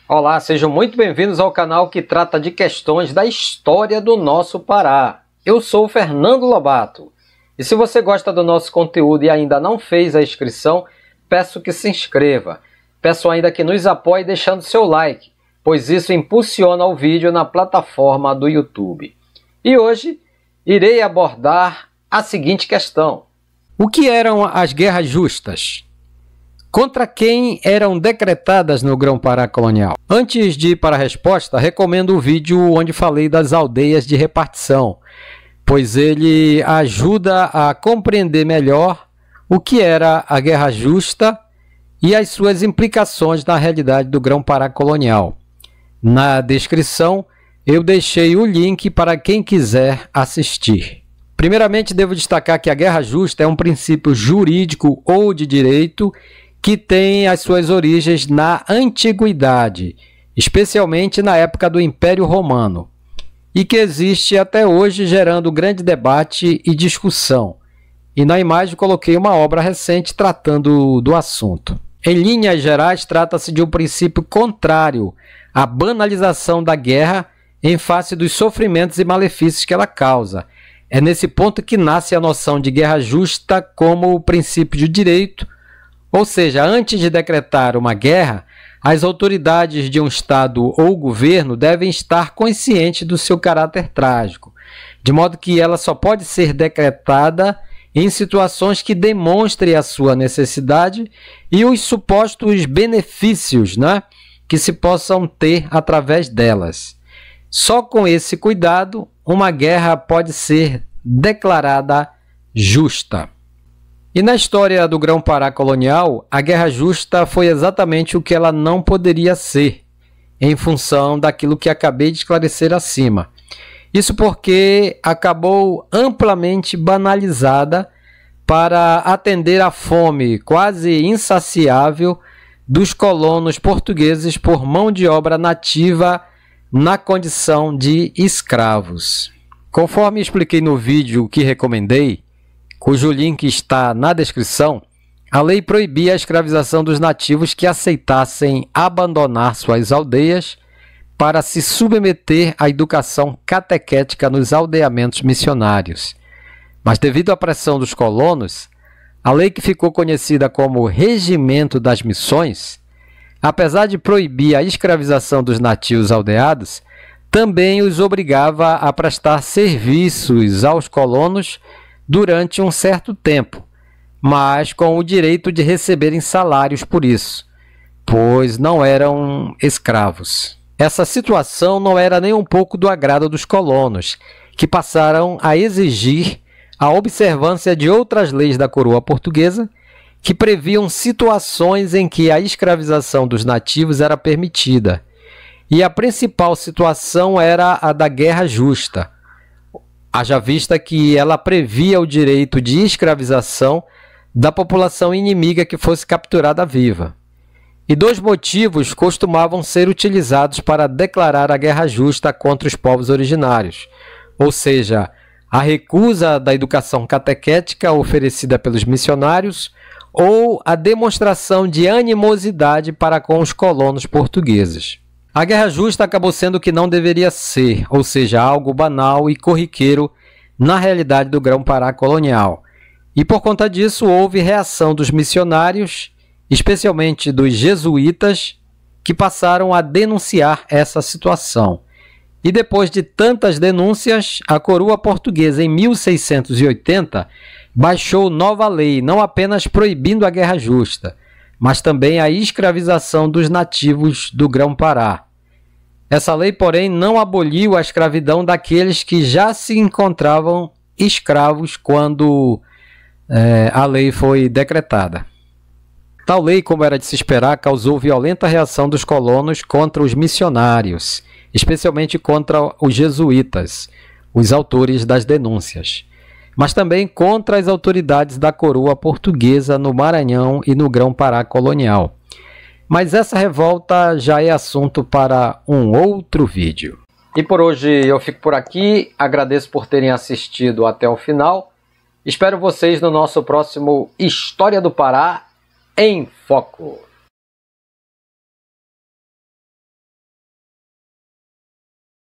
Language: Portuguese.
Olá, sejam muito bem-vindos ao canal que trata de questões da história do nosso Pará. Eu sou o Fernando Lobato. E se você gosta do nosso conteúdo e ainda não fez a inscrição, peço que se inscreva. Peço ainda que nos apoie deixando seu like, pois isso impulsiona o vídeo na plataforma do YouTube. E hoje irei abordar a seguinte questão: o que eram as guerras justas? Contra quem eram decretadas no Grão-Pará colonial? Antes de ir para a resposta, recomendo o vídeo onde falei das aldeias de repartição, pois ele ajuda a compreender melhor o que era a guerra justa e as suas implicações na realidade do Grão-Pará colonial. Na descrição, eu deixei o link para quem quiser assistir. Primeiramente, devo destacar que a guerra justa é um princípio jurídico ou de direito que tem as suas origens na antiguidade, especialmente na época do Império Romano, e que existe até hoje, gerando grande debate e discussão. E na imagem coloquei uma obra recente tratando do assunto. Em linhas gerais, trata-se de um princípio contrário à banalização da guerra em face dos sofrimentos e malefícios que ela causa. É nesse ponto que nasce a noção de guerra justa como o princípio de direito. Ou seja, antes de decretar uma guerra, as autoridades de um Estado ou governo devem estar conscientes do seu caráter trágico, de modo que ela só pode ser decretada em situações que demonstrem a sua necessidade e os supostos benefícios, que se possam ter através delas. Só com esse cuidado, uma guerra pode ser declarada justa. E na história do Grão-Pará colonial, a guerra justa foi exatamente o que ela não poderia ser, em função daquilo que acabei de esclarecer acima. Isso porque acabou amplamente banalizada para atender à fome quase insaciável dos colonos portugueses por mão de obra nativa na condição de escravos. Conforme expliquei no vídeo que recomendei, cujo link está na descrição, a lei proibia a escravização dos nativos que aceitassem abandonar suas aldeias para se submeter à educação catequética nos aldeamentos missionários. Mas devido à pressão dos colonos, a lei que ficou conhecida como Regimento das Missões, apesar de proibir a escravização dos nativos aldeados, também os obrigava a prestar serviços aos colonos durante um certo tempo, mas com o direito de receberem salários por isso, pois não eram escravos. Essa situação não era nem um pouco do agrado dos colonos, que passaram a exigir a observância de outras leis da coroa portuguesa que previam situações em que a escravização dos nativos era permitida. E a principal situação era a da guerra justa, haja vista que ela previa o direito de escravização da população inimiga que fosse capturada viva. E dois motivos costumavam ser utilizados para declarar a guerra justa contra os povos originários, ou seja, a recusa da educação catequética oferecida pelos missionários ou a demonstração de animosidade para com os colonos portugueses. A guerra justa acabou sendo o que não deveria ser, ou seja, algo banal e corriqueiro na realidade do Grão-Pará colonial. E por conta disso houve reação dos missionários, especialmente dos jesuítas, que passaram a denunciar essa situação. E depois de tantas denúncias, a coroa portuguesa, em 1680, baixou nova lei, não apenas proibindo a guerra justa, mas também a escravização dos nativos do Grão-Pará. Essa lei, porém, não aboliu a escravidão daqueles que já se encontravam escravos quando a lei foi decretada. Tal lei, como era de se esperar, causou violenta reação dos colonos contra os missionários, especialmente contra os jesuítas, os autores das denúncias, mas também contra as autoridades da coroa portuguesa no Maranhão e no Grão-Pará colonial. Mas essa revolta já é assunto para um outro vídeo. E por hoje eu fico por aqui, agradeço por terem assistido até o final. Espero vocês no nosso próximo História do Pará em Foco.